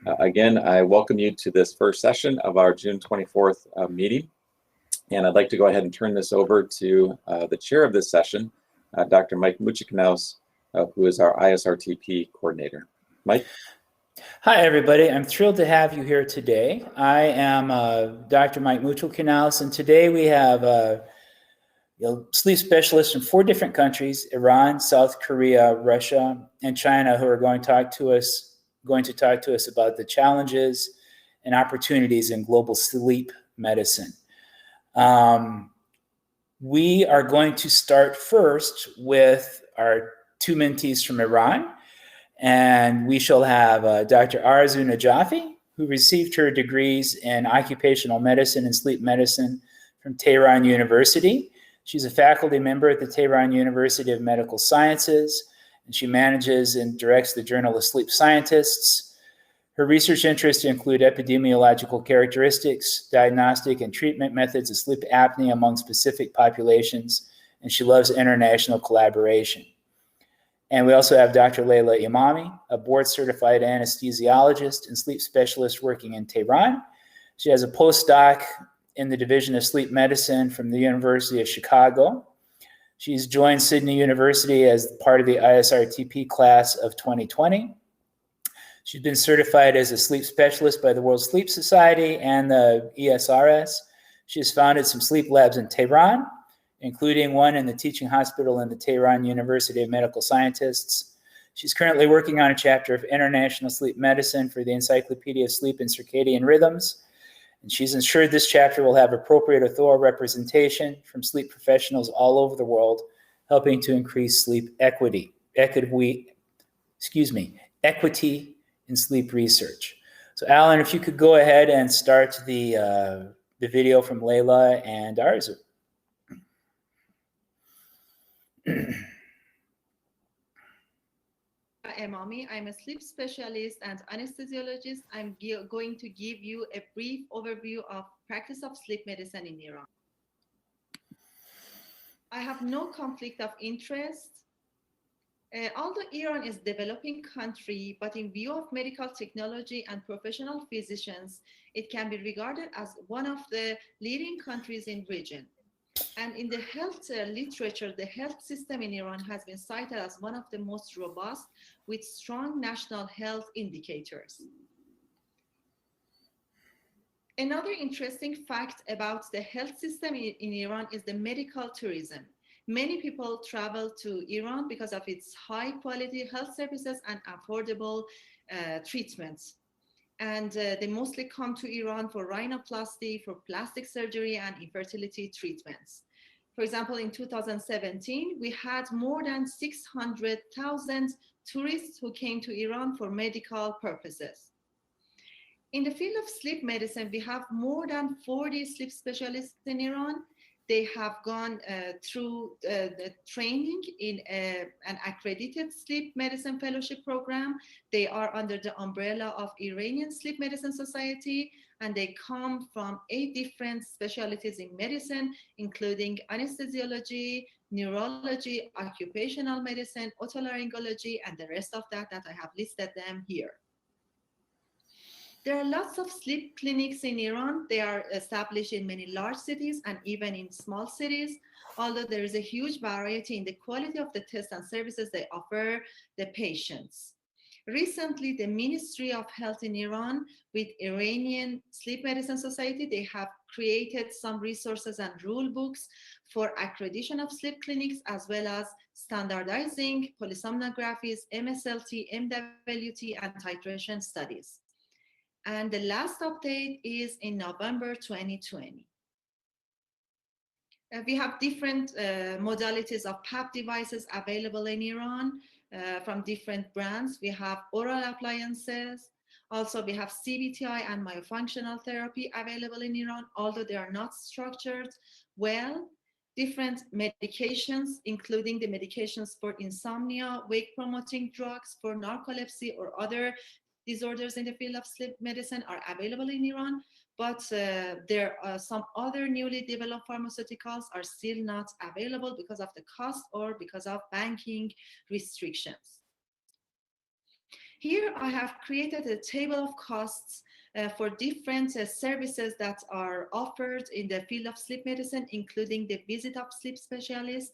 Again, I welcome you to this first session of our June 24th meeting. And I'd like to go ahead and turn this over to the chair of this session, Dr. Mike Muchiknaus, who is our ISRTP coordinator. Mike? Hi, everybody. I'm thrilled to have you here today. I am Dr. Mike Muchiknaus, and today we have sleep specialists from 4 different countries: Iran, South Korea, Russia, and China, who are going to talk to us about the challenges and opportunities in global sleep medicine. We are going to start first with our 2 mentees from Iran, and we shall have Dr. Arezu Najafi, who received her degrees in occupational medicine and sleep medicine from Tehran University. She's a faculty member at the Tehran University of Medical Sciences, and she manages and directs the Journal of Sleep Scientists. Her research interests include epidemiological characteristics, diagnostic and treatment methods of sleep apnea among specific populations, and she loves international collaboration. And we also have Dr. Leila Emami, a board-certified anesthesiologist and sleep specialist working in Tehran. She has a postdoc in the Division of Sleep Medicine from the University of Chicago. She's joined Sydney University as part of the ISRTP class of 2020. She's been certified as a sleep specialist by the World Sleep Society and the ESRS. She has founded some sleep labs in Tehran, including one in the teaching hospital in the Tehran University of Medical Scientists. She's currently working on a chapter of international sleep medicine for the Encyclopedia of Sleep and Circadian Rhythms. And she's ensured this chapter will have appropriate or thorough representation from sleep professionals all over the world, helping to increase sleep equity in sleep research. So Alan, if you could go ahead and start the video from Leila and Arezu. Emami. I'm a sleep specialist and anesthesiologist. I'm going to give you a brief overview of practice of sleep medicine in Iran. I have no conflict of interest. Although Iran is a developing country, but in view of medical technology and professional physicians, it can be regarded as one of the leading countries in the region. And in the health literature, the health system in Iran has been cited as one of the most robust with strong national health indicators. Another interesting fact about the health system in Iran is the medical tourism. Many people travel to Iran because of its high quality health services and affordable treatments. And they mostly come to Iran for rhinoplasty, for plastic surgery, and infertility treatments. For example, in 2017, we had more than 600,000 tourists who came to Iran for medical purposes. In the field of sleep medicine, we have more than 40 sleep specialists in Iran. They have gone through the training in an accredited sleep medicine fellowship program. They are under the umbrella of Iranian Sleep Medicine Society, and they come from 8 different specialties in medicine, including anesthesiology, neurology, occupational medicine, otolaryngology, and the rest of that I have listed them here. There are lots of sleep clinics in Iran. They are established in many large cities and even in small cities, although there is a huge variety in the quality of the tests and services they offer the patients. Recently, the Ministry of Health in Iran with Iranian Sleep Medicine Society, they have created some resources and rule books for accreditation of sleep clinics, as well as standardizing polysomnographies, MSLT, MWT, and titration studies. And the last update is in November 2020. We have different modalities of PAP devices available in Iran from different brands. We have oral appliances. Also, we have CBTI and myofunctional therapy available in Iran, although they are not structured well. Different medications, including the medications for insomnia, wake-promoting drugs, for narcolepsy, or other disorders in the field of sleep medicine are available in Iran, but there are some other newly developed pharmaceuticals are still not available because of the cost or because of banking restrictions. Here I have created a table of costs for different services that are offered in the field of sleep medicine, including the visit of sleep specialists,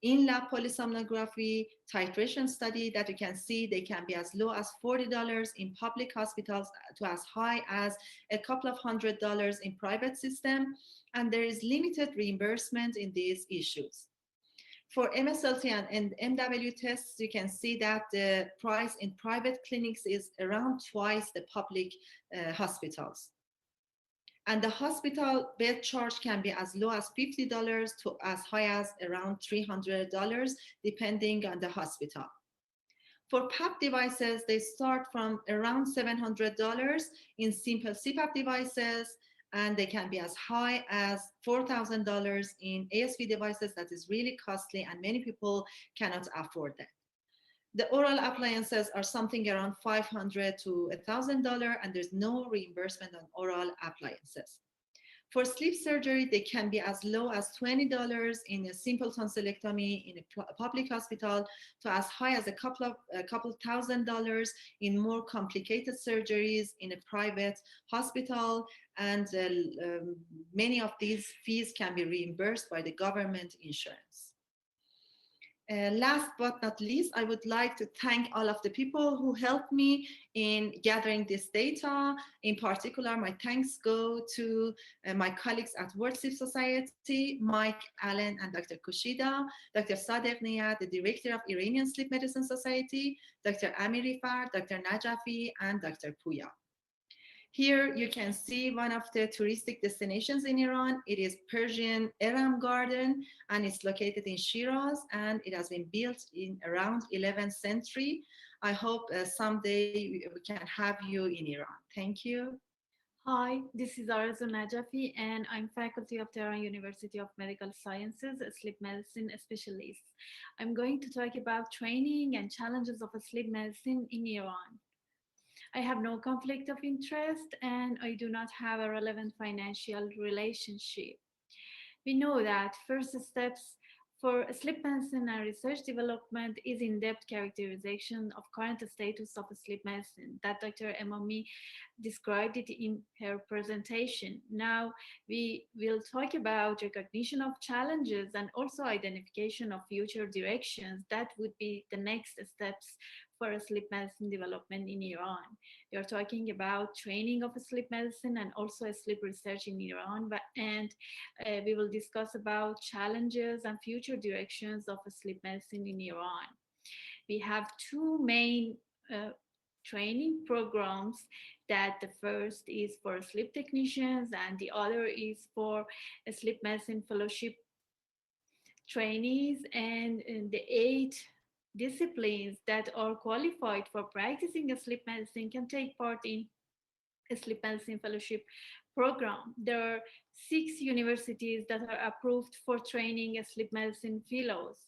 in-lab polysomnography, titration study that you can see they can be as low as $40 in public hospitals to as high as a couple of $100 in private system, and there is limited reimbursement in these issues. For MSLT and MW tests, you can see that the price in private clinics is around twice the public hospitals. And the hospital bed charge can be as low as $50 to as high as around $300, depending on the hospital. For PAP devices, they start from around $700 in simple CPAP devices, and they can be as high as $4,000 in ASV devices. That is really costly, and many people cannot afford that. The oral appliances are something around $500 to $1,000, and there's no reimbursement on oral appliances. For sleep surgery, they can be as low as $20 in a simple tonsillectomy in a public hospital to as high as a couple $1,000 in more complicated surgeries in a private hospital. And many of these fees can be reimbursed by the government insurance. Last but not least, I would like to thank all of the people who helped me in gathering this data. In particular, my thanks go to my colleagues at World Sleep Society, Mike Allen and Dr. Kushida, Dr. Sadegh Niyat, the director of Iranian Sleep Medicine Society, Dr. Amiri Fard, Dr. Najafi, and Dr. Puya. Here you can see one of the touristic destinations in Iran. It is Persian Eram Garden, and it's located in Shiraz, and it has been built in around 11th century. I hope someday we can have you in Iran. Thank you. Hi, this is Arezu Najafi, and I'm faculty of Tehran University of Medical Sciences, a sleep medicine specialist. I'm going to talk about training and challenges of sleep medicine in Iran. I have no conflict of interest, and I do not have a relevant financial relationship. We know that first steps for sleep medicine and research development is in-depth characterization of current status of sleep medicine that Dr. Emami described it in her presentation. Now we will talk about recognition of challenges and also identification of future directions that would be the next steps for sleep medicine development in Iran. We are talking about training of sleep medicine and also sleep research in Iran, and we will discuss about challenges and future directions of sleep medicine in Iran. We have two main training programs, that the first is for sleep technicians and the other is for a sleep medicine fellowship trainees, and the 8 disciplines that are qualified for practicing sleep medicine can take part in a sleep medicine fellowship program. There are 6 universities that are approved for training sleep medicine fellows.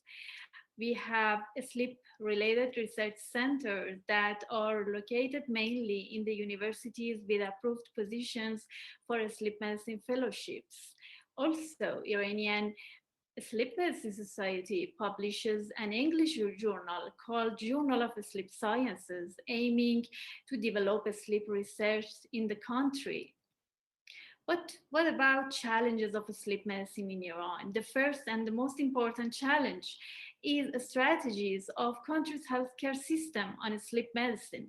We have sleep-related research centers that are located mainly in the universities with approved positions for sleep medicine fellowships. Also, Iranian Sleep Medicine Society publishes an English journal called Journal of Sleep Sciences, aiming to develop sleep research in the country. What about challenges of sleep medicine in Iran? The first and the most important challenge is strategies of country's healthcare system on sleep medicine.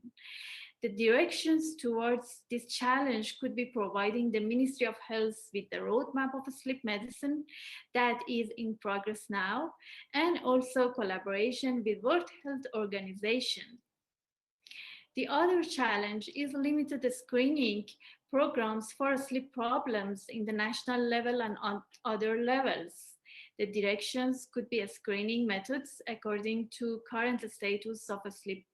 The directions towards this challenge could be providing the Ministry of Health with the roadmap of sleep medicine that is in progress now, and also collaboration with World Health Organization. The other challenge is limited screening programs for sleep problems in the national level and on other levels. The directions could be screening methods according to current status of sleep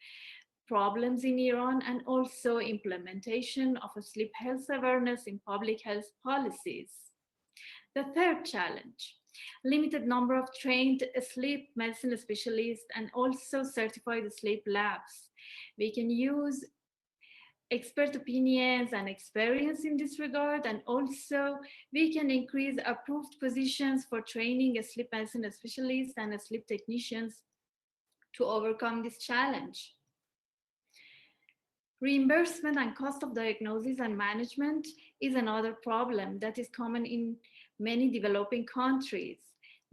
problems in Iran, and also implementation of sleep health awareness in public health policies. The third challenge, limited number of trained sleep medicine specialists and also certified sleep labs. We can use expert opinions and experience in this regard, and also we can increase approved positions for training sleep medicine specialists and sleep technicians to overcome this challenge. Reimbursement and cost of diagnosis and management is another problem that is common in many developing countries.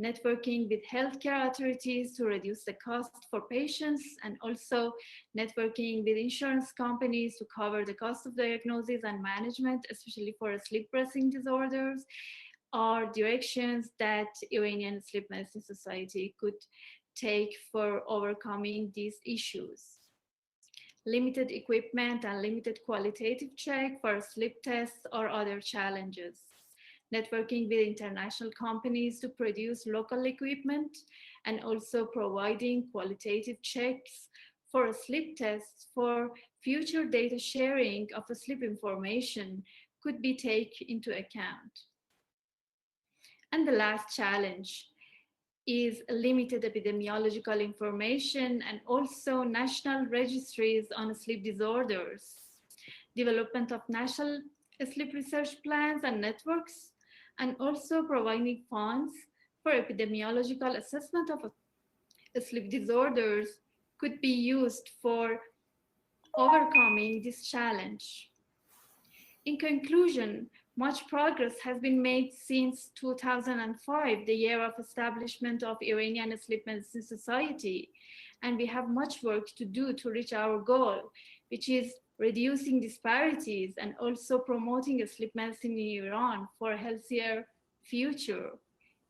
Networking with healthcare authorities to reduce the cost for patients, and also networking with insurance companies to cover the cost of diagnosis and management, especially for sleep bracing disorders, are directions that Iranian Sleep Medicine Society could take for overcoming these issues. Limited equipment and limited qualitative check for sleep tests or other challenges. Networking with international companies to produce local equipment, and also providing qualitative checks for sleep tests for future data sharing of sleep information could be taken into account. And the last challenge is limited epidemiological information and also national registries on sleep disorders. Development of national sleep research plans and networks, and also providing funds for epidemiological assessment of sleep disorders could be used for overcoming this challenge. In conclusion, much progress has been made since 2005, the year of establishment of Iranian Sleep Medicine Society, and we have much work to do to reach our goal, which is reducing disparities and also promoting sleep medicine in Iran for a healthier future.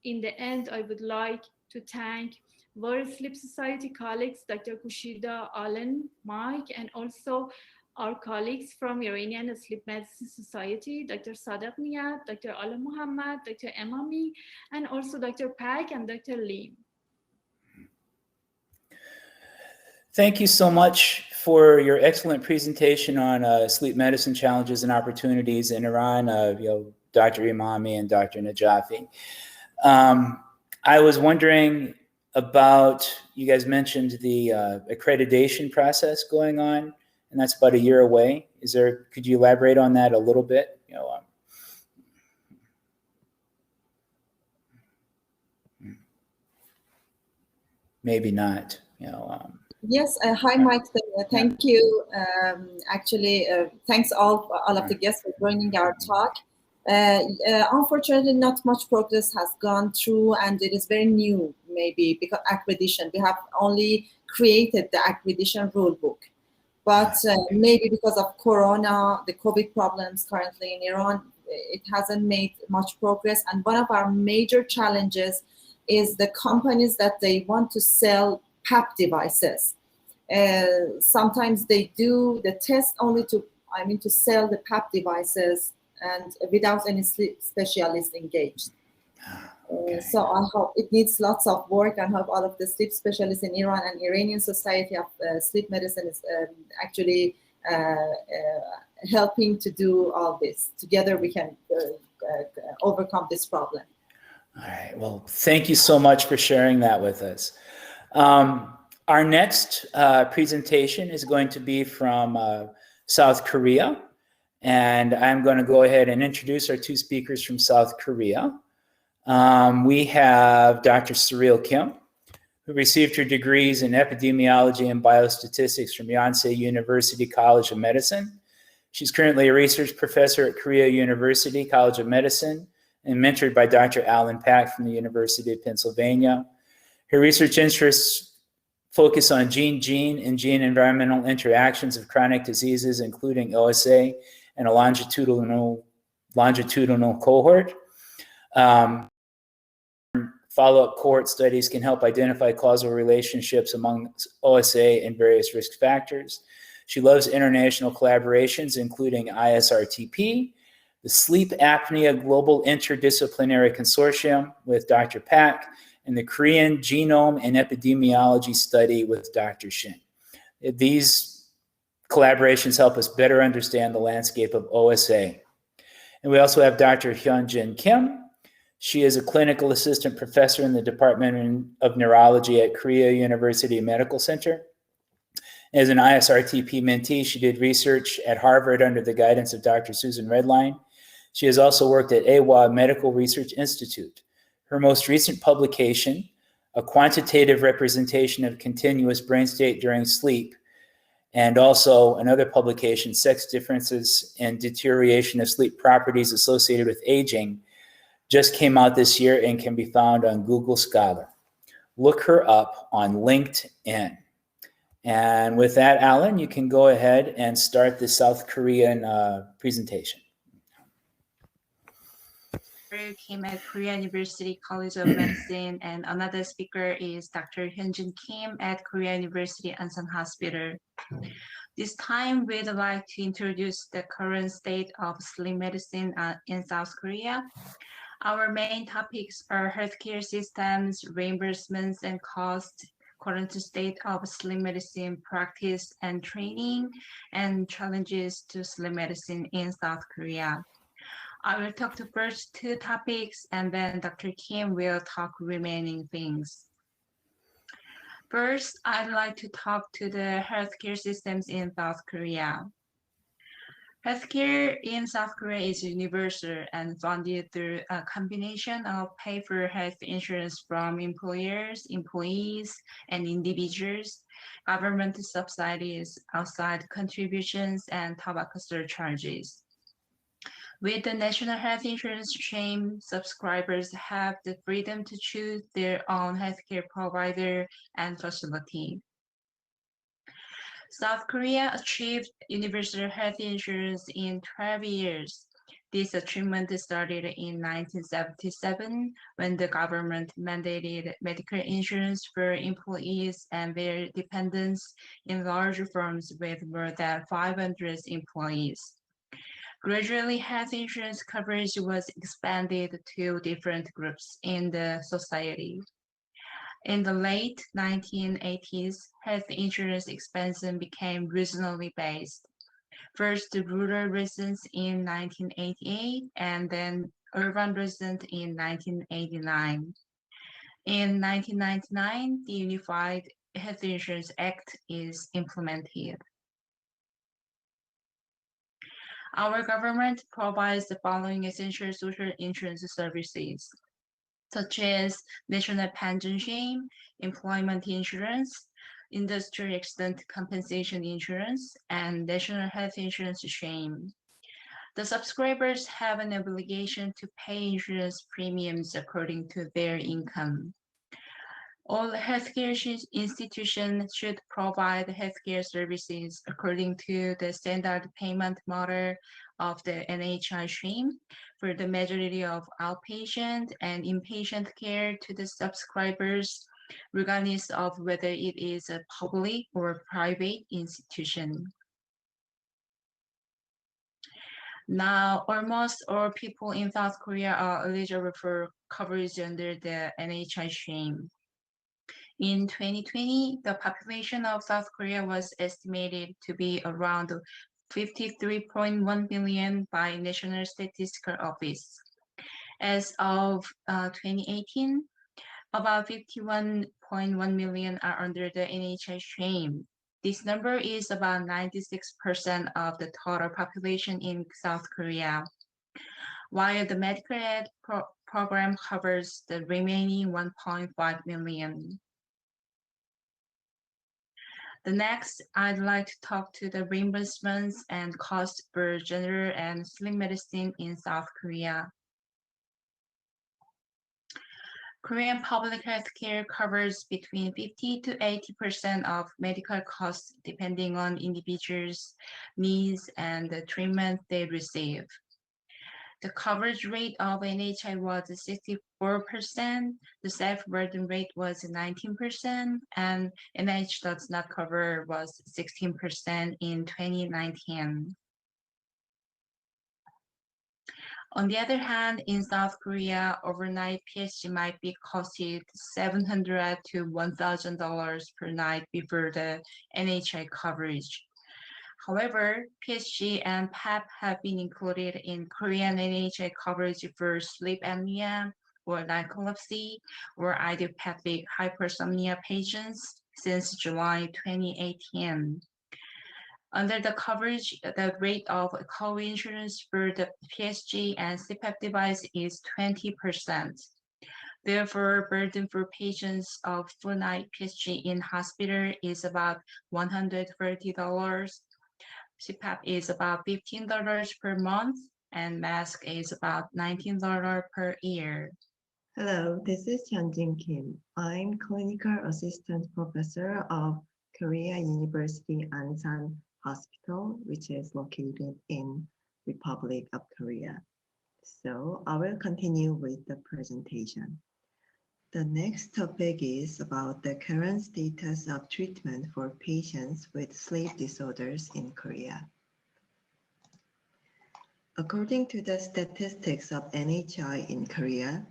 In the end, I would like to thank World Sleep Society colleagues, Dr. Kushida, Allen, Mike, and also our colleagues from Iranian Sleep Medicine Society, Dr. Sadaq Niyat, Dr. Ala Muhammad, Dr. Emami, and also Dr. Pak and Dr. Lim. Thank you so much for your excellent presentation on sleep medicine challenges and opportunities in Iran, Dr. Emami and Dr. Najafi. I was wondering about, you guys mentioned the accreditation process going on, and that's about a year away. Could you elaborate on that a little bit? Maybe not, Yes, hi Mike, thank you. Actually, thanks all of the guests for joining our talk. Unfortunately, not much progress has gone through, and it is very new, maybe, because accreditation. We have only created the accreditation rule book. But maybe because of Corona, the COVID problems currently in Iran, it hasn't made much progress. And one of our major challenges is the companies that they want to sell PAP devices. Sometimes they do the test only to sell the PAP devices and without any sleep specialist engaged. Okay. So I hope it needs lots of work, and hope all of the sleep specialists in Iran and Iranian Society of Sleep Medicine is actually helping to do all this. Together we can overcome this problem. All right, well, thank you so much for sharing that with us. Our next presentation is going to be from South Korea, and I'm going to go ahead and introduce our two speakers from South Korea. We have Dr. Soriul Kim, who received her degrees in epidemiology and biostatistics from Yonsei University College of Medicine. She's currently a research professor at Korea University College of Medicine and mentored by Dr. Alan Pak from the University of Pennsylvania. Her research interests focus on gene-gene and gene-environmental interactions of chronic diseases, including OSA and a longitudinal cohort. Follow-up cohort studies can help identify causal relationships among OSA and various risk factors. She loves international collaborations, including ISRTP, the Sleep Apnea Global Interdisciplinary Consortium with Dr. Pak, and the Korean Genome and Epidemiology Study with Dr. Shen. These collaborations help us better understand the landscape of OSA. And we also have Dr. Hyunjin Kim. She is a clinical assistant professor in the Department of Neurology at Korea University Medical Center. As an ISRTP mentee, she did research at Harvard under the guidance of Dr. Susan Redline. She has also worked at AWA Medical Research Institute. Her most recent publication, A Quantitative Representation of Continuous Brain State During Sleep, And also another publication, Sex Differences and Deterioration of Sleep Properties Associated with Aging, just came out this year and can be found on Google Scholar. Look her up on LinkedIn. And with that, Alan, you can go ahead and start the South Korean presentation. Came at Korea University College of Medicine, and another speaker is Dr. Hyunjin Kim at Korea University Ansan Hospital. This time, we'd like to introduce the current state of sleep medicine in South Korea. Our main topics are healthcare systems, reimbursements and costs, current state of sleep medicine practice and training, and challenges to sleep medicine in South Korea. I will talk the first two topics, and then Dr. Kim will talk remaining things. First, I'd like to talk to the healthcare systems in South Korea. Healthcare in South Korea is universal and funded through a combination of pay-for-health insurance from employers, employees, and individuals, government subsidies, outside contributions, and tobacco surcharges. With the National Health Insurance Scheme, subscribers have the freedom to choose their own healthcare provider and facility. South Korea achieved universal health insurance in 12 years. This achievement started in 1977 when the government mandated medical insurance for employees and their dependents in large firms with more than 500 employees. Gradually, health insurance coverage was expanded to different groups in the society. In the late 1980s, health insurance expansion became regionally based. First, the rural residents in 1988, and then urban residents in 1989. In 1999, the Unified Health Insurance Act is implemented. Our government provides the following essential social insurance services, such as national pension scheme, employment insurance, industrial accident compensation insurance, and national health insurance scheme. The subscribers have an obligation to pay insurance premiums according to their income. All healthcare institutions should provide healthcare services according to the standard payment model of the NHI stream for the majority of outpatient and inpatient care to the subscribers, regardless of whether it is a public or private institution. Now, almost all people in South Korea are eligible for coverage under the NHI stream. In 2020, the population of South Korea was estimated to be around 53.1 million by National Statistical Office. As of 2018, about 51.1 million are under the NHI stream. This number is about 96% of the total population in South Korea, while the medical aid program covers the remaining 1.5 million. The next, I'd like to talk to the reimbursements and costs for general and sleep medicine in South Korea. Korean public health care covers between 50 to 80% of medical costs depending on individuals' needs and the treatment they receive. The coverage rate of NHI was 64%, the self-burden rate was 19%, and NH does not cover was 16% in 2019. On the other hand, in South Korea, overnight PSG might be costed $700 to $1,000 per night before the NHI coverage. However, PSG and PEP have been included in Korean NHI coverage for sleep apnea or narcolepsy or idiopathic hypersomnia patients since July 2018. Under the coverage, the rate of co-insurance for the PSG and CPAP device is 20%. Therefore, burden for patients of full-night PSG in hospital is about $130. CPAP is about $15 per month, and mask is about $19 per year. Hello, this is Hyunjin Kim. I'm Clinical Assistant Professor of Korea University Ansan Hospital, which is located in Republic of Korea. So I will continue with the presentation. The next topic is about the current status of treatment for patients with sleep disorders in Korea. According to the statistics of NHI in Korea,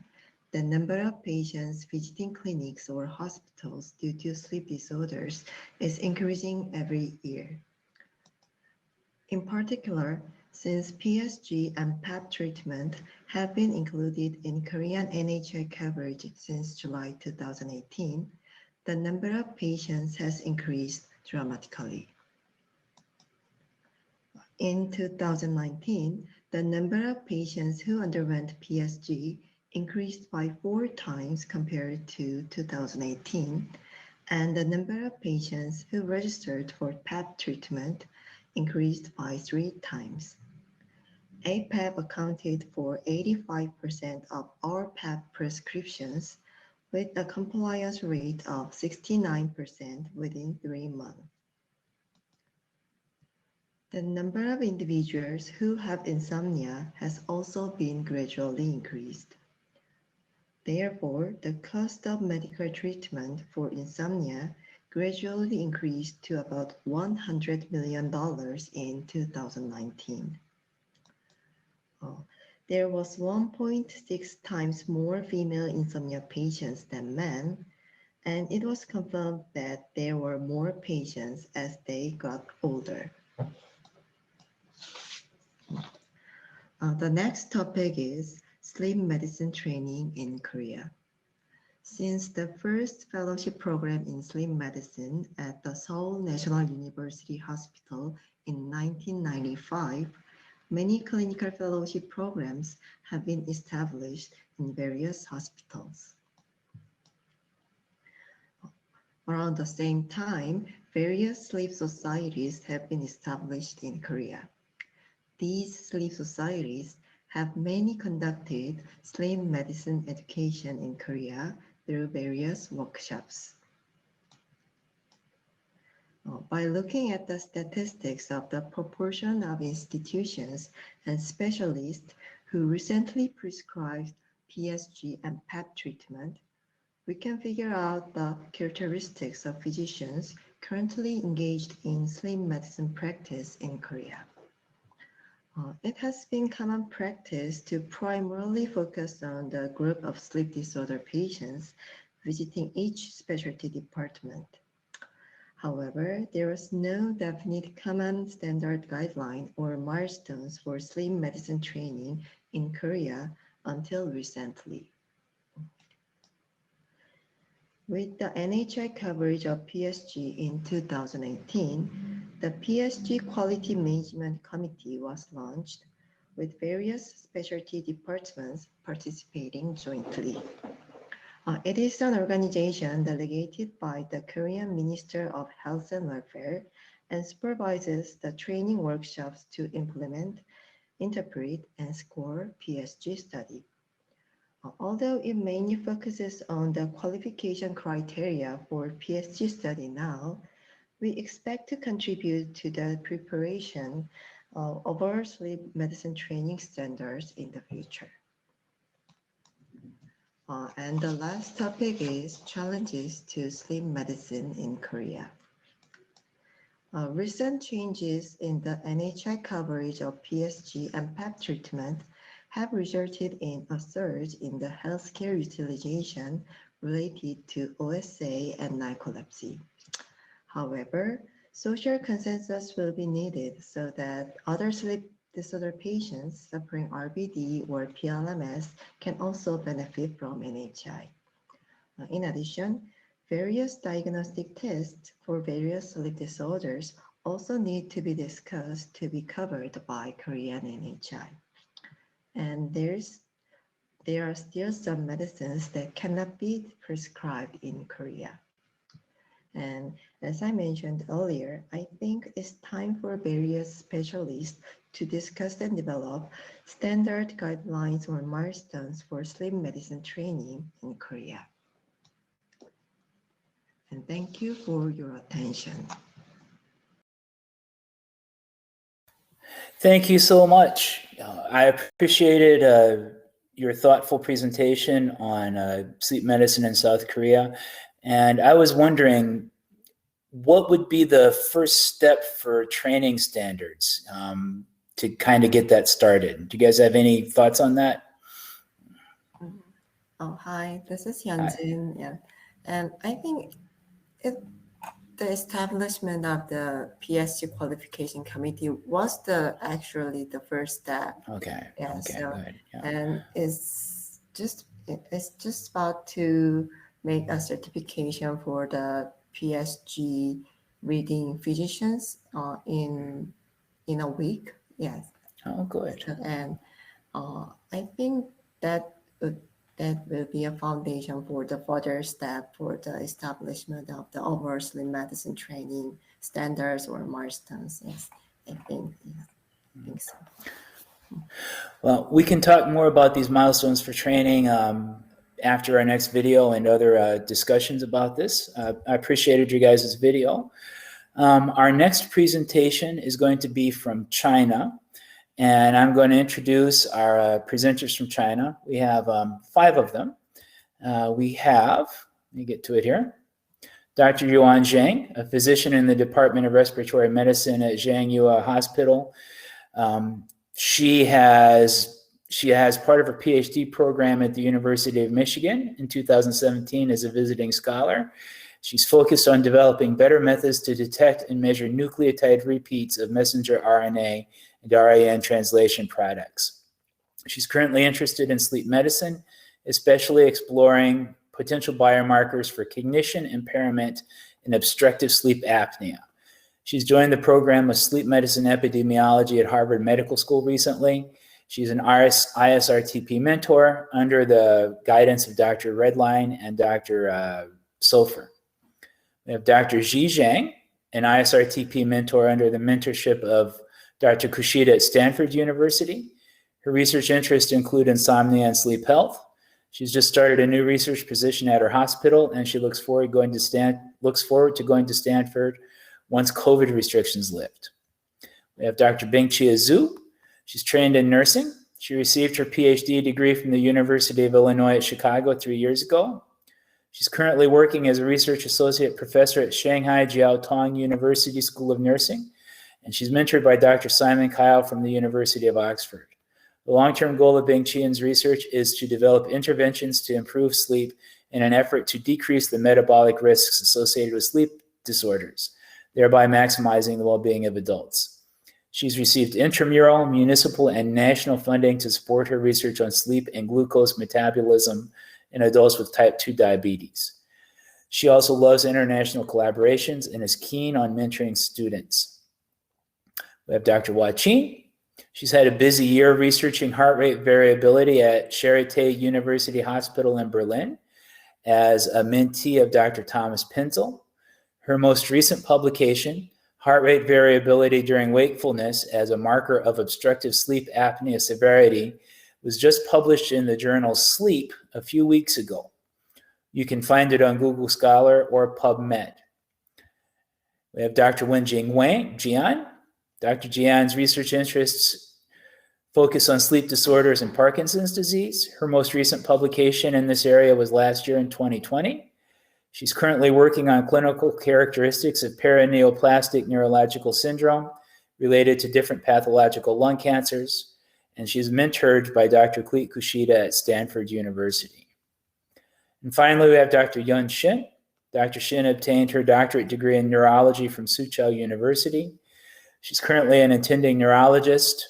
the number of patients visiting clinics or hospitals due to sleep disorders is increasing every year. In particular, since PSG and PAP treatment have been included in Korean NHI coverage since July 2018, the number of patients has increased dramatically. In 2019, the number of patients who underwent PSG increased by 4 times compared to 2018, and the number of patients who registered for PAP treatment increased by 3 times. APAP accounted for 85% of all PAP prescriptions, with a compliance rate of 69% within 3 months. The number of individuals who have insomnia has also been gradually increased. Therefore, the cost of medical treatment for insomnia gradually increased to about $100 million in 2019. There was 1.6 times more female insomnia patients than men, and it was confirmed that there were more patients as they got older. The next topic is sleep medicine training in Korea. Since the first fellowship program in sleep medicine at the Seoul National University Hospital in 1995, many clinical fellowship programs have been established in various hospitals. Around the same time, various sleep societies have been established in Korea. These sleep societies have mainly conducted sleep medicine education in Korea through various workshops. By looking at the statistics of the proportion of institutions and specialists who recently prescribed PSG and PAP treatment, we can figure out the characteristics of physicians currently engaged in sleep medicine practice in Korea. It has been common practice to primarily focus on the group of sleep disorder patients visiting each specialty department. However, there was no definite common standard guideline or milestones for sleep medicine training in Korea until recently. With the NHI coverage of PSG in 2018, the PSG Quality Management Committee was launched, with various specialty departments participating jointly. It is an organization delegated by the Korean Minister of Health and Welfare and supervises the training workshops to implement, interpret, and score PSG study. Although it mainly focuses on the qualification criteria for PSG study now, we expect to contribute to the preparation of our sleep medicine training standards in the future. And the last topic is challenges to sleep medicine in Korea. Recent changes in the NHI coverage of PSG and PAP treatment have resulted in a surge in the healthcare utilization related to OSA and narcolepsy. However, social consensus will be needed so that other sleep disorder patients suffering RBD or PLMS can also benefit from NHI. In addition, various diagnostic tests for various sleep disorders also need to be discussed to be covered by Korean NHI. And there's there are still some medicines that cannot be prescribed in Korea. And as I mentioned earlier, I think it's time for various specialists to discuss and develop standard guidelines or milestones for sleep medicine training in Korea. And thank you for your attention. Thank you so much. I appreciated your thoughtful presentation on sleep medicine in South Korea. And I was wondering, what would be the first step for training standards to kind of get that started? Do you guys have any thoughts on that? Oh, hi, this is Hyunjin. Yeah. And I think the establishment of the PSG qualification committee was actually the first step. Okay. Yeah. Okay. So, Good. Yeah. and it's just about to make a certification for the PSG reading physicians in a week. Yes. Oh, good. And I think that will be a foundation for the further step for the establishment of the overall sleep medicine training standards or milestones. Yes, I think so. Well, we can talk more about these milestones for training after our next video and other discussions about this. I appreciated you guys' video. Our next presentation is going to be from China. And I'm going to introduce our presenters from China. We have 5 of them. Let me get to it here. Dr. Yuan Zhang, a physician in the Department of Respiratory Medicine at Zhang Hospital. She has part of her PhD program at the University of Michigan in 2017 as a visiting scholar. She's focused on developing better methods to detect and measure nucleotide repeats of messenger RNA and RNA translation products. She's currently interested in sleep medicine, especially exploring potential biomarkers for cognition impairment and obstructive sleep apnea. She's joined the program of sleep medicine epidemiology at Harvard Medical School recently. She's an ISRTP mentor under the guidance of Dr. Redline and Dr. Sofer. We have Dr. Zhang, an ISRTP mentor under the mentorship of Dr. Kushida at Stanford University. Her research interests include insomnia and sleep health. She's just started a new research position at her hospital, and she looks forward to going to Stanford once COVID restrictions lift. We have Dr. Bingqian Zhu. She's trained in nursing. She received her PhD degree from the University of Illinois at Chicago 3 years ago. She's currently working as a research associate professor at Shanghai Jiao Tong University School of Nursing, and she's mentored by Dr. Simon Kyle from the University of Oxford. The long-term goal of Bingqian's research is to develop interventions to improve sleep in an effort to decrease the metabolic risks associated with sleep disorders, thereby maximizing the well-being of adults. She's received intramural, municipal, and national funding to support her research on sleep and glucose metabolism in adults with type 2 diabetes. She also loves international collaborations and is keen on mentoring students. We have Dr. Hua Qin. She's had a busy year researching heart rate variability at Charité University Hospital in Berlin as a mentee of Dr. Thomas Pinzel. Her most recent publication, Heart Rate Variability During Wakefulness as a Marker of Obstructive Sleep Apnea Severity, was just published in the journal Sleep a few weeks ago. You can find it on Google Scholar or PubMed. We have Dr. Wenjing Jiang. Dr. Jiang's research interests focus on sleep disorders and Parkinson's disease. Her most recent publication in this area was last year in 2020. She's currently working on clinical characteristics of paraneoplastic neurological syndrome related to different pathological lung cancers, and she's mentored by Dr. Cleet Kushida at Stanford University. And finally, we have Dr. Yuan Shen. Dr. Shen obtained her doctorate degree in neurology from Soochow University. She's currently an attending neurologist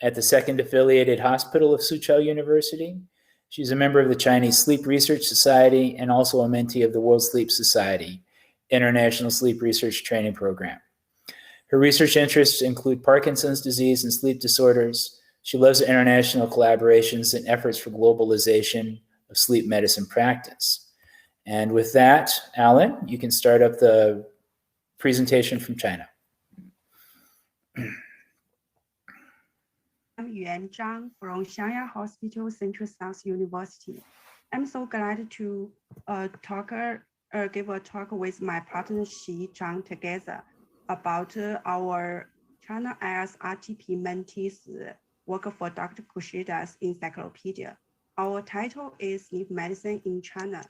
at the second affiliated hospital of Soochow University. She's a member of the Chinese Sleep Research Society and also a mentee of the World Sleep Society International Sleep Research Training Program. Her research interests include Parkinson's disease and sleep disorders, She loves international collaborations and efforts for globalization of sleep medicine practice. And with that, Alan, you can start up the presentation from China. I'm Yuan Zhang from Xianya Hospital, Central South University. I'm so glad to give a talk with my partner Zhang together about our China ISRTP mentees work for Dr. Kushida's encyclopedia. Our title is Sleep Medicine in China.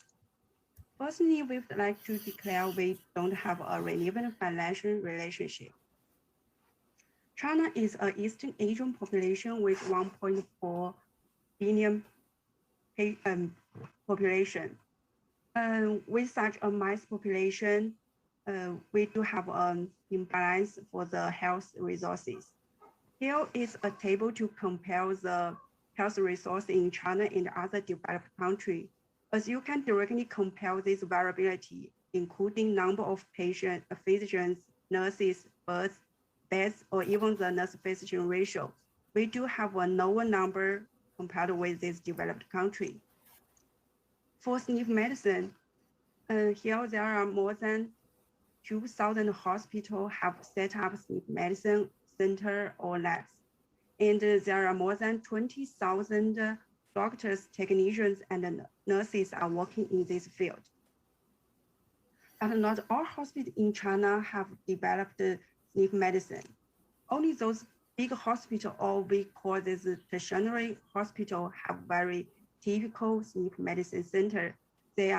Firstly, we would like to declare we don't have a relevant financial relationship. China is an Eastern Asian population with 1.4 billion population. With such a mass population, we do have an imbalance for the health resources. Here is a table to compare the health resource in China and other developed countries. As you can directly compare this variability, including number of patients, physicians, nurses, beds, or even the nurse-physician ratio, we do have a lower number compared with this developed country. For sleep medicine, here there are more than 2,000 hospitals have set up sleep medicine center or labs. And there are more than 20,000 doctors, technicians, and nurses are working in this field. But not all hospitals in China have developed sleep medicine. Only those big hospitals, or we call this tertiary hospital, have very typical sleep medicine center. They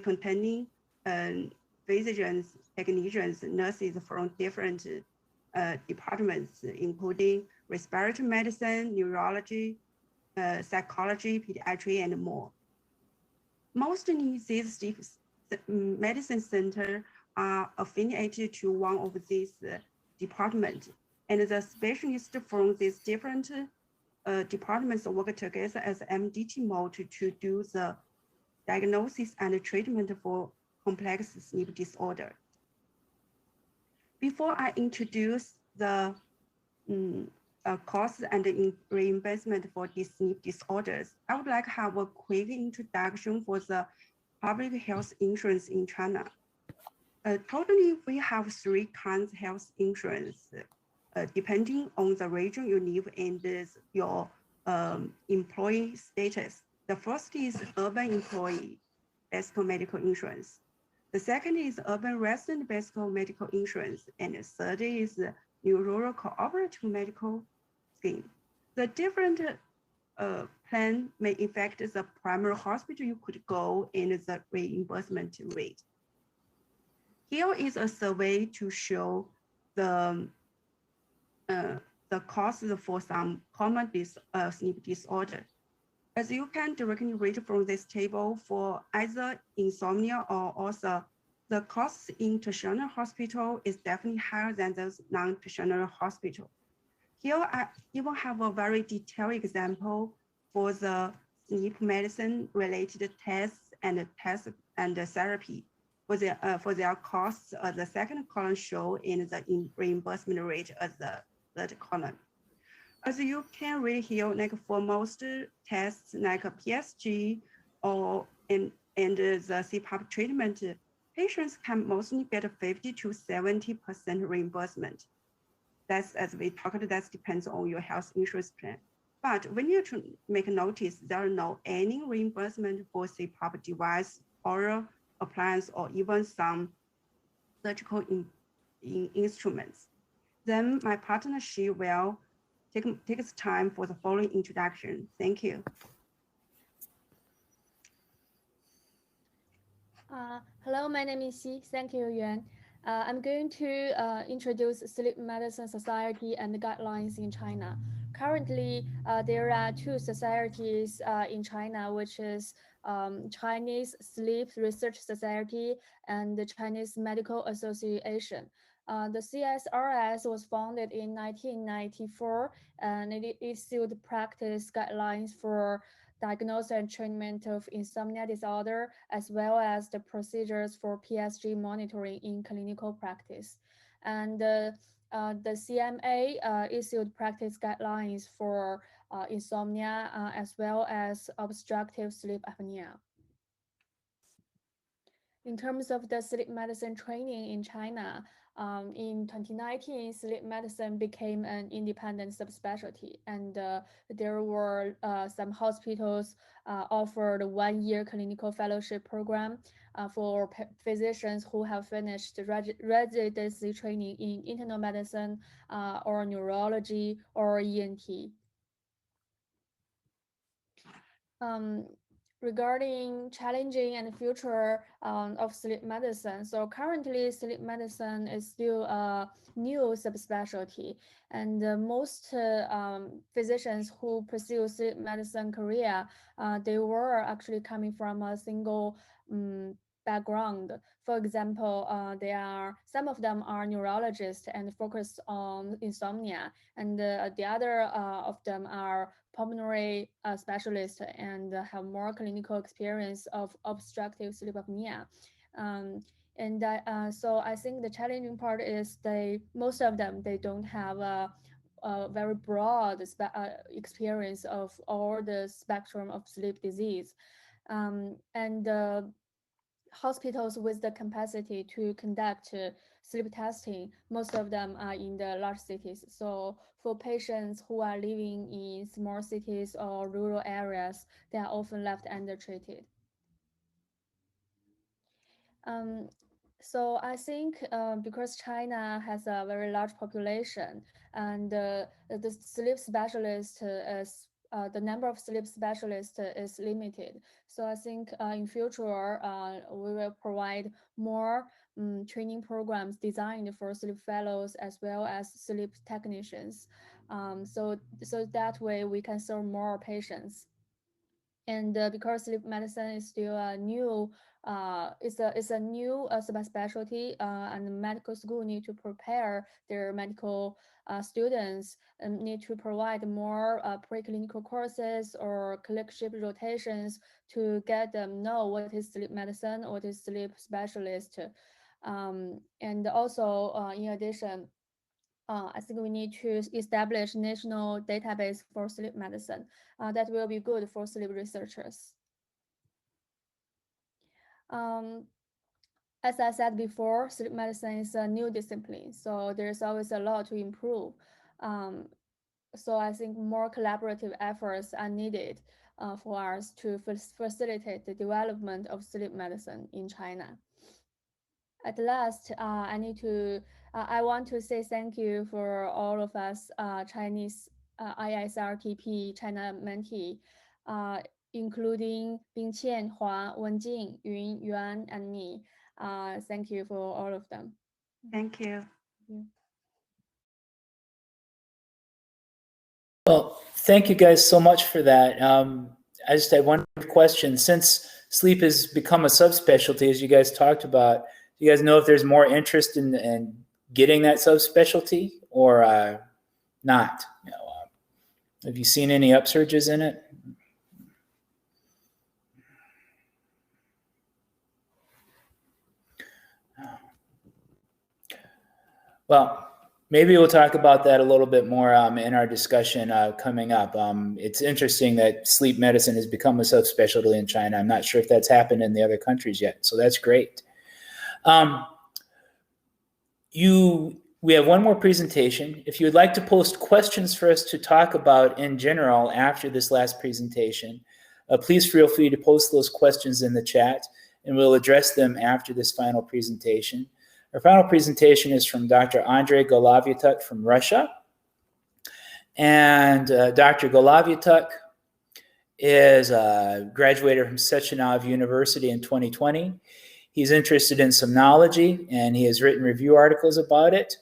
containing physicians, technicians, nurses from different departments, including respiratory medicine, neurology, psychology, pediatry, and more. Mostly these sleep medicine centers are affiliated to one of these departments, and the specialists from these different departments work together as MDT mode to do the diagnosis and treatment for complex sleep disorder. Before I introduce the costs and reimbursement for these sleep disorders, I would like to have a quick introduction for the public health insurance in China. Totally, we have 3 kinds of health insurance, depending on the region you live and your employee status. The first is urban employee basic medical insurance. The second is urban resident basic medical insurance. And the third is rural cooperative medical scheme. The different plan may affect the primary hospital you could go and the reimbursement rate. Here is a survey to show the cost for some common sleep disorder. As you can directly read from this table, for either insomnia or also the costs in tertiary hospital is definitely higher than those non-tertiary hospital. Here I even have a very detailed example for the sleep medicine related tests and therapy. For their costs, the second column show in the reimbursement rate as the third column. As you can read here, like for most tests, like a PSG and the CPAP treatment, patients can mostly get 50 to 70% reimbursement. That's, as we talked, that depends on your health insurance plan. But when you make a notice, there are no any reimbursement for CPAP device, oral appliance, or even some surgical instruments. Then my partner, she will take time for the following introduction. Thank you. Hello, my name is Xi. Thank you, Yuan. I'm going to introduce Sleep Medicine Society and the guidelines in China. Currently, there are 2 societies in China, which is Chinese Sleep Research Society and the Chinese Medical Association. The CSRS was founded in 1994, and it issued practice guidelines for diagnosis and treatment of insomnia disorder, as well as the procedures for PSG monitoring in clinical practice. And the CMA issued practice guidelines for insomnia as well as obstructive sleep apnea. In terms of the sleep medicine training in China, in 2019, sleep medicine became an independent subspecialty, and there were some hospitals offered a 1-year clinical fellowship program for physicians who have finished residency training in internal medicine or neurology or ENT. Regarding challenging and future of sleep medicine. So currently sleep medicine is still a new subspecialty, and most physicians who pursue sleep medicine career, they were actually coming from a single background. For example, some of them are neurologists and focus on insomnia, and the other of them are pulmonary specialists and have more clinical experience of obstructive sleep apnea. So I think the challenging part is most of them, they don't have a very broad experience of all the spectrum of sleep disease. Hospitals with the capacity to conduct sleep testing, most of them are in the large cities. So for patients who are living in small cities or rural areas, they are often left undertreated. So I think because China has a very large population, and the sleep specialist is the number of sleep specialists is limited. So I think in future we will provide more training programs designed for sleep fellows as well as sleep technicians. So that way we can serve more patients. And because sleep medicine is still a new, it's a new subspecialty, and the medical school need to prepare their medical students and need to provide more preclinical courses or clerkship rotations to get them know what is sleep medicine, what is sleep specialist. And also, in addition, I think we need to establish national database for sleep medicine that will be good for sleep researchers. As I said before, sleep medicine is a new discipline, so there's always a lot to improve. So I think more collaborative efforts are needed for us to facilitate the development of sleep medicine in China. At last, I want to say thank you for all of us Chinese ISRTP China mentee, including Bingqian, Hua, Wenjing, Yun, Yuan, and me. Thank you for all of them. Thank you. Well, thank you guys so much for that. I just had one question. Since sleep has become a subspecialty, as you guys talked about, do you guys know if there's more interest in getting that subspecialty or not? Have you seen any upsurges in it? Well, maybe we'll talk about that a little bit more in our discussion coming up. It's interesting that sleep medicine has become a subspecialty in China. I'm not sure if that's happened in the other countries yet, so that's great. We have one more presentation. If you would like to post questions for us to talk about in general after this last presentation, please feel free to post those questions in the chat, and we'll address them after this final presentation. Our final presentation is from Dr. Andrey Golovatyuk from Russia. And Dr. Golovatyuk is graduated from Sechenov University in 2020. He's interested in somnology, and he has written review articles about it.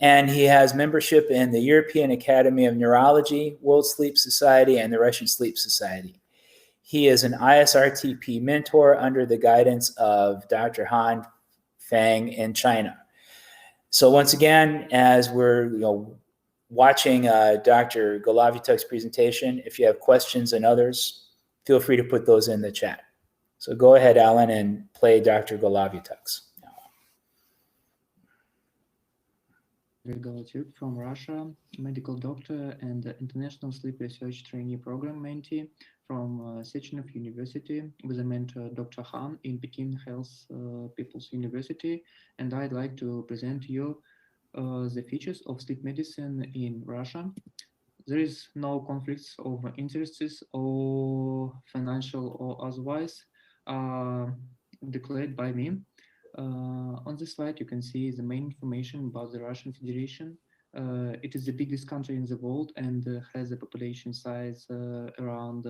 And he has membership in the European Academy of Neurology, World Sleep Society, and the Russian Sleep Society. He is an ISRTP mentor under the guidance of Dr. Han Fang in China. So once again, as we're watching Dr. Golovatyuk's presentation, if you have questions and others, feel free to put those in the chat. So go ahead, Alan, and play Dr. Golovatyuk's. Golovatyuk from Russia, medical doctor and international sleep research trainee program mentee from Sechenov University with a mentor Dr. Han in Peking Health People's University, and I'd like to present you the features of sleep medicine in Russia. There is no conflicts of interests or financial or otherwise declared by me. On this slide, you can see the main information about the Russian Federation. It is the biggest country in the world and has a population size around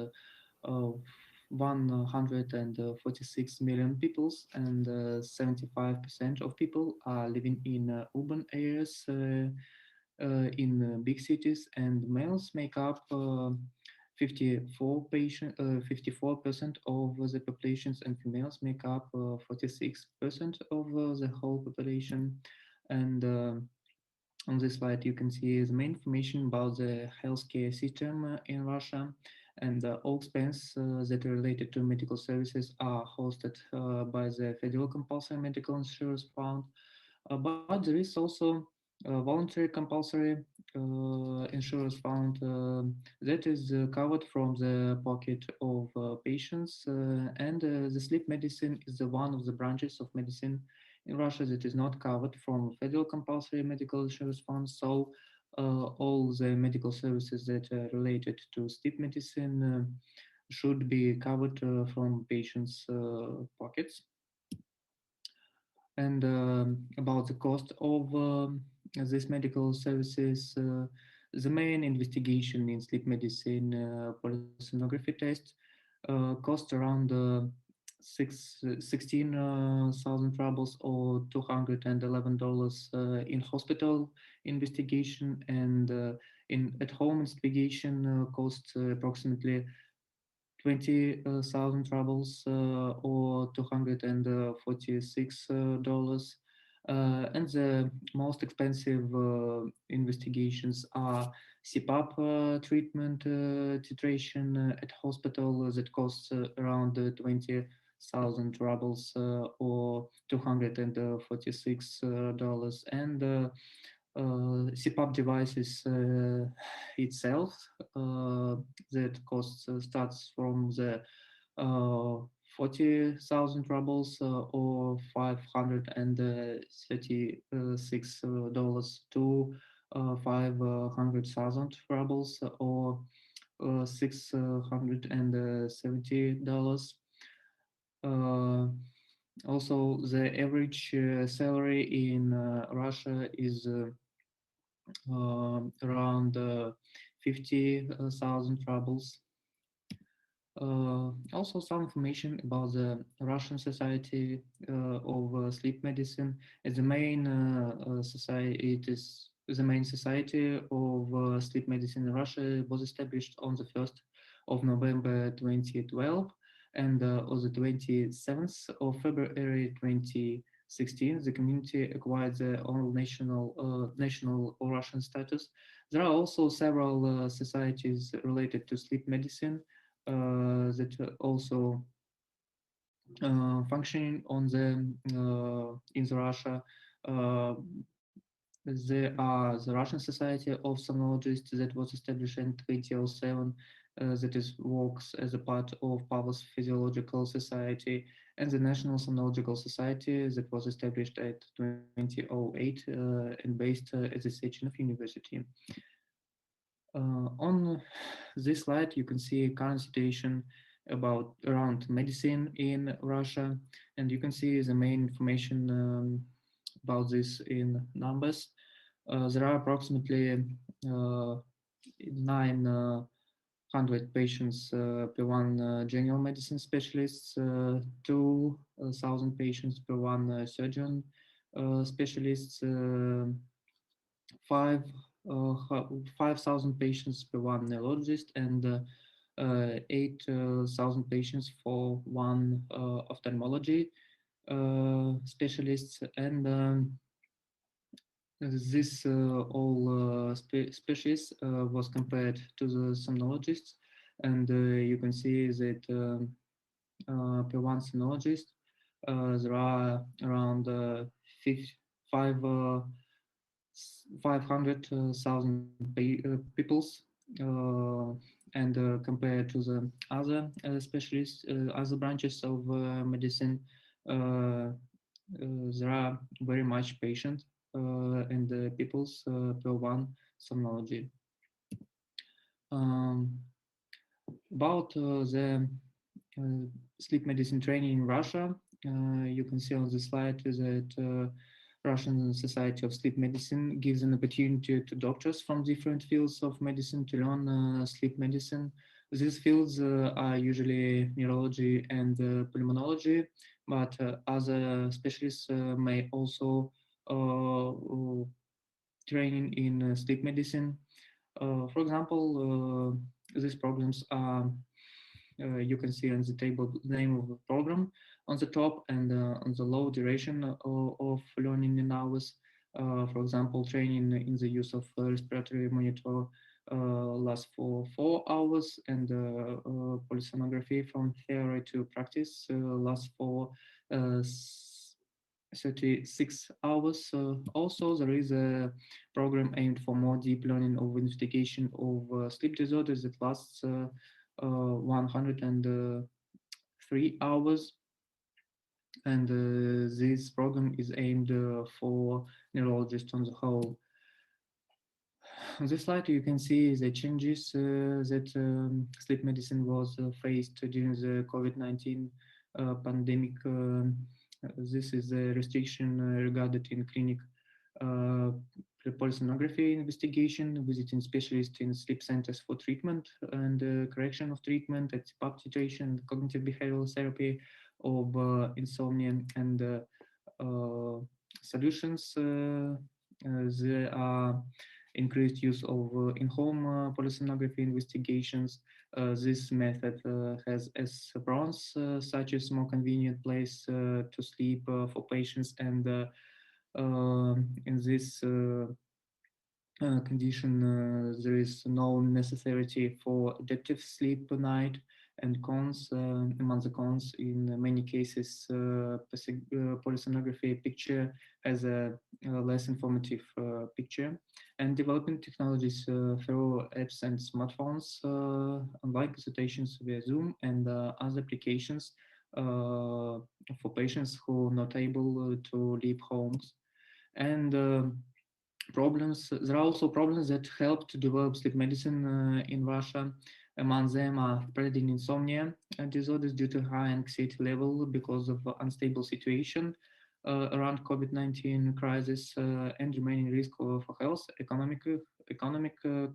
146 million people, and 75% of people are living in urban areas in big cities, and males make up 54% of the populations, and females make up 46% of the whole population. And on this slide, you can see the main information about the healthcare system in Russia, and all expenses that are related to medical services are hosted by the Federal Compulsory Medical Insurance Fund. But there is also a voluntary compulsory insurance fund that is covered from the pocket of patients, and the sleep medicine is the one of the branches of medicine in Russia that is not covered from federal compulsory medical insurance fund. So all the medical services that are related to sleep medicine should be covered from patients' pockets. And about the cost of these medical services, the main investigation in sleep medicine polysomnography test cost around 16,000 rubles or $211 in hospital investigation, and in at-home investigation costs approximately 20,000 rubles or $246. And the most expensive investigations are CPAP treatment titration at hospital that costs around 20,000 rubles or $246, and CPAP devices itself that cost starts from the 40,000 rubles or $536 to 500,000 rubles or $670. Also, the average salary in Russia is around 50,000 rubles. Also, some information about the Russian Society of Sleep Medicine. As the main society, it is the main society of sleep medicine in Russia was established on the 1st of November 2012, and on the 27th of February 2016, the community acquired the all national Russian status. There are also several societies related to sleep medicine that also functioning on the in the Russia. There are the Russian Society of Somnologists that was established in 2007, that is works as a part of Pavlov's Physiological Society, and the National Somnological Society that was established at 2008 and based at the Sechenov University. On this slide, you can see a current situation around medicine in Russia, and you can see the main information about this in numbers. There are approximately 900 patients per one general medicine specialist, 2,000 patients per one surgeon specialist, 5,000 patients per one neurologist, and 8,000 patients for one ophthalmology specialist. And this all species was compared to the somnologists, and you can see that per one somnologist there are around 5,000 500,000 peoples, and compared to the other specialists, other branches of medicine, there are very much patients and peoples per one somnology. About the sleep medicine training in Russia, you can see on the slide that Russian Society of Sleep Medicine gives an opportunity to doctors from different fields of medicine to learn sleep medicine. These fields are usually neurology and pulmonology, but other specialists may also train in sleep medicine. For example, these programs are, you can see on the table the name of the program on the top and on the low duration of learning in hours. For example, training in the use of respiratory monitor lasts for 4 hours, and polysomnography from theory to practice lasts for 36 hours. Also, there is a program aimed for more deep learning of investigation of sleep disorders that lasts 103 hours. And this program is aimed for neurologists on the whole. On this slide, you can see the changes that sleep medicine was faced during the COVID-19 pandemic. This is a restriction regarded in clinic polysomnography investigation, visiting specialists in sleep centers for treatment and correction of treatment, at CPAP titration, cognitive behavioral therapy of insomnia and solutions. There are increased use of in-home polysomnography investigations. This method has as pros such as more convenient place to sleep for patients, and in this condition there is no necessity for adaptive sleep per night. And cons, among the cons, in many cases, polysomnography picture has a less informative picture. And developing technologies through apps and smartphones, unlike consultations via Zoom and other applications for patients who are not able to leave homes. And problems, there are also problems that help to develop sleep medicine in Russia. Among them are spreading insomnia disorders due to high anxiety level because of unstable situation around COVID-19 crisis and remaining risk for health, economic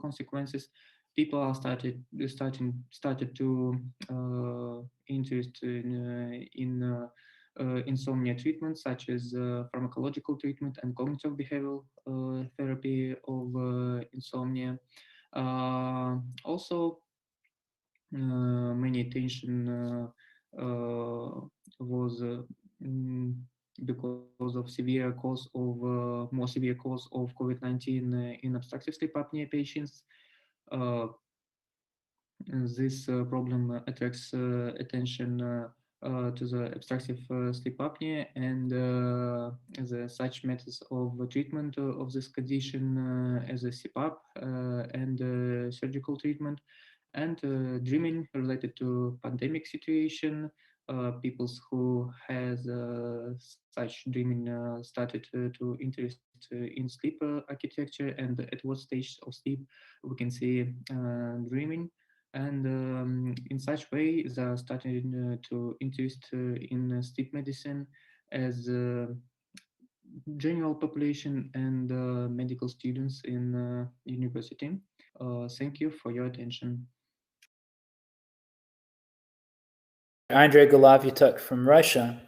consequences. People are started to interest in insomnia treatments such as pharmacological treatment and cognitive behavioral therapy of insomnia. Also, many attention was because of severe cause of more severe cause of COVID-19 in obstructive sleep apnea patients. This problem attracts attention to the obstructive sleep apnea, and the such methods of treatment of this condition as a CPAP and surgical treatment, and dreaming related to pandemic situation. People who has such dreaming started to interest in sleep architecture, and at what stage of sleep we can see dreaming. And in such way, they are starting to interest in sleep medicine as general population and medical students in university. Thank you for your attention. Andrey Golovatyuk from Russia.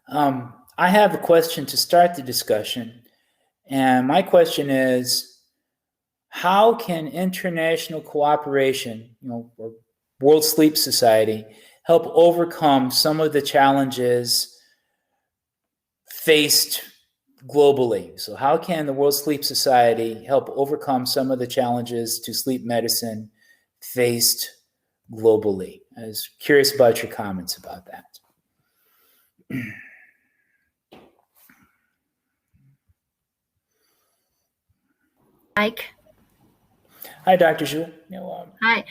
I have a question to start the discussion. And my question is, how can international cooperation, or World Sleep Society, help overcome some of the challenges faced globally? So how can the World Sleep Society help overcome some of the challenges to sleep medicine faced globally? I was curious about your comments about that. Mike. Hi, Dr. Zhu. Hi.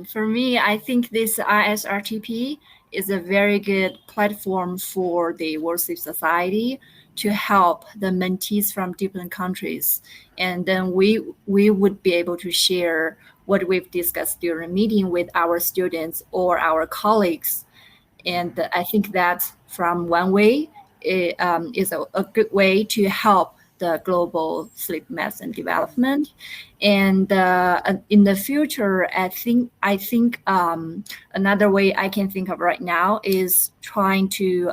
For me, I think this ISRTP is a very good platform for the World Sleep Society to help the mentees from different countries. And then we would be able to share what we've discussed during a meeting with our students or our colleagues. And I think that from one way, it is a good way to help the global sleep medicine development. And in the future, I think another way I can think of right now is trying to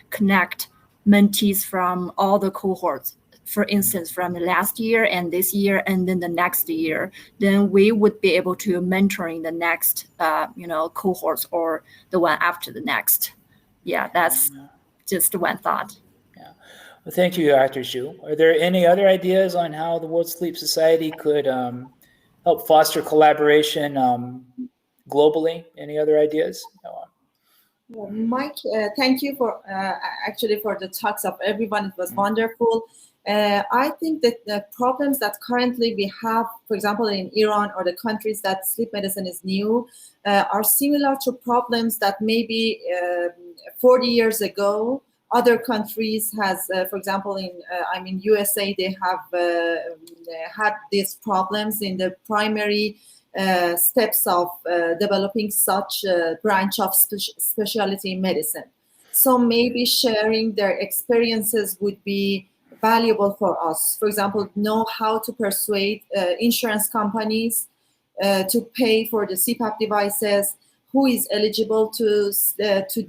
connect mentees from all the cohorts. For instance, from the last year and this year, and then the next year, then we would be able to mentoring the next, cohorts or the one after the next. Yeah, that's just one thought. Well, thank you, Dr. Zhu. Are there any other ideas on how the World Sleep Society could help foster collaboration globally? Any other ideas? Mike, thank you for actually for the talks of everyone. It was wonderful. I think that the problems that currently we have, for example, in Iran or the countries that sleep medicine is new, are similar to problems that maybe 40 years ago other countries has, for example, in USA, they have had these problems in the primary steps of developing such a branch of specialty medicine. So maybe sharing their experiences would be valuable for us. For example, know how to persuade insurance companies to pay for the CPAP devices, who is eligible to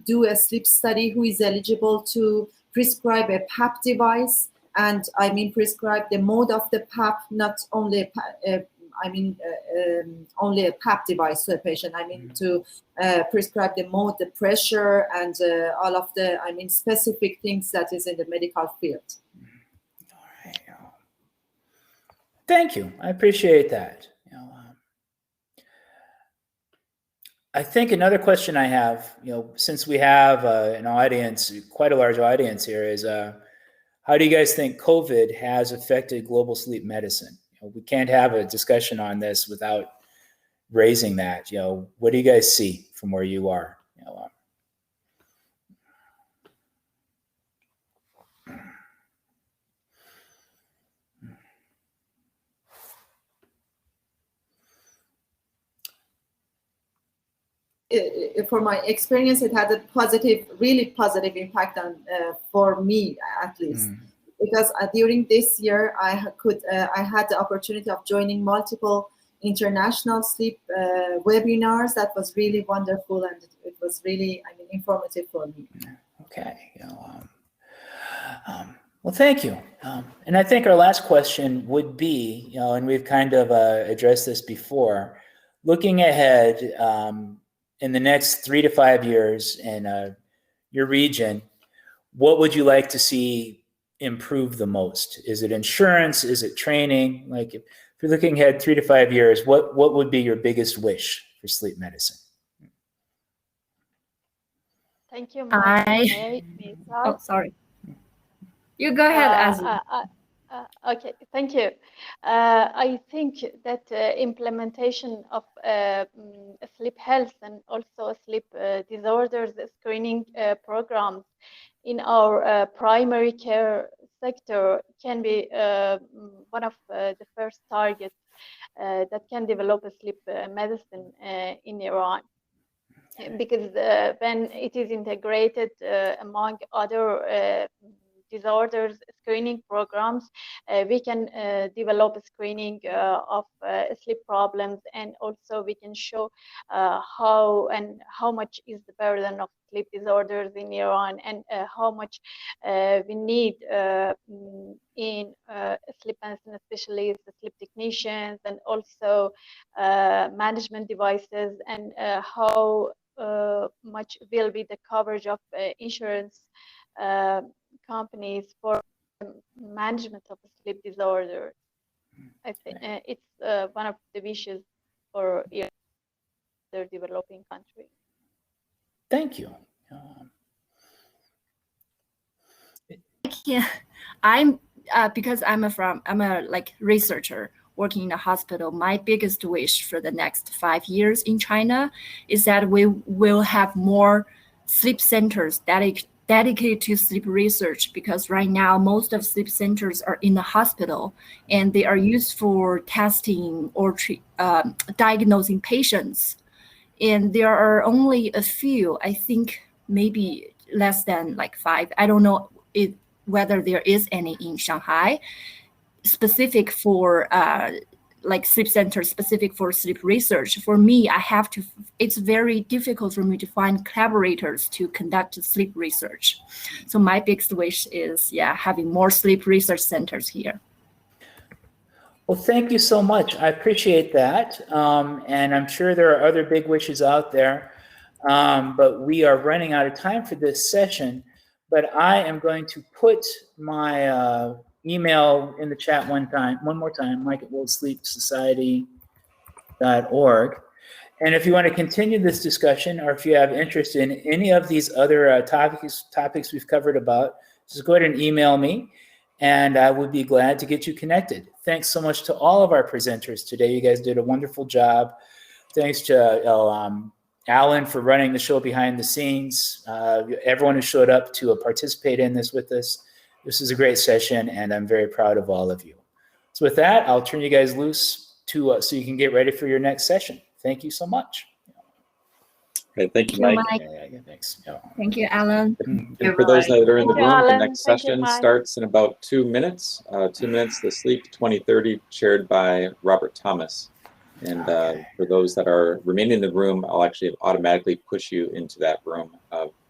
do a sleep study, who is eligible to prescribe a PAP device, and I mean prescribe the mode of the PAP, not only only a PAP device to a patient. I mean to prescribe the mode, the pressure, and all of the specific things that is in the medical field. All right. Thank you. I appreciate that. I think another question I have, since we have an audience, quite a large audience here, is how do you guys think COVID has affected global sleep medicine? We can't have a discussion on this without raising that. What do you guys see from where you are? For my experience, it had a really positive impact on for me at least, because during this year I had the opportunity of joining multiple international sleep webinars. That was really wonderful, and it was really informative for me. Okay. Well, thank you. And I think our last question would be, and we've kind of addressed this before, looking ahead in the next 3 to 5 years in your region, what would you like to see improve the most? Is it insurance? Is it training? Like if you're looking ahead 3 to 5 years, what would be your biggest wish for sleep medicine? Thank you, Mike. Oh, sorry. You go ahead, Azu. Okay, thank you. I think that implementation of sleep health and also sleep disorders screening programs in our primary care sector can be one of the first targets that can develop a sleep medicine in Iran. Because when it is integrated among other disorders screening programs, we can develop a screening of sleep problems, and also we can show how much is the burden of sleep disorders in Iran, and how much we need in sleep medicine, especially the sleep technicians, and also management devices, and how much will be the coverage of insurance companies for management of sleep disorder. I think it's one of the wishes for other developing countries. Thank you. Yeah, I'm because I'm a like researcher working in a hospital, my biggest wish for the next 5 years in China is that we will have more sleep centers dedicated to sleep research, because right now most of sleep centers are in the hospital and they are used for testing or diagnosing patients. And there are only a few, I think maybe less than like 5. I don't know whether there is any in Shanghai specific for like sleep center specific for sleep research. For me, it's very difficult for me to find collaborators to conduct sleep research. So my biggest wish is, having more sleep research centers here. Well, thank you so much. I appreciate that. And I'm sure there are other big wishes out there, but we are running out of time for this session. But I am going to put my email in the chat one more time, mike@worldsleepsociety.org. And if you want to continue this discussion, or if you have interest in any of these other topics we've covered about, just go ahead and email me, and I would be glad to get you connected. Thanks so much to all of our presenters today. You guys did a wonderful job. Thanks to Alan for running the show behind the scenes. Everyone who showed up to participate in this with us. This is a great session, and I'm very proud of all of you. So with that, I'll turn you guys loose so you can get ready for your next session. Thank you so much. Okay, thank you, Mike. Thanks. Thank you, Alan. And for those that are in the Thank you, room, the Alan. next Thank you, session Mike. starts in about 2 minutes. 2 minutes, the Sleep 2030, chaired by Robert Thomas. And for those that are remaining in the room, I'll actually automatically push you into that room.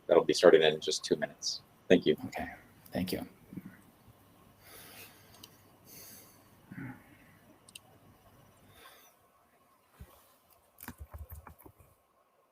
That'll be starting in just 2 minutes. Thank you. Okay, thank you.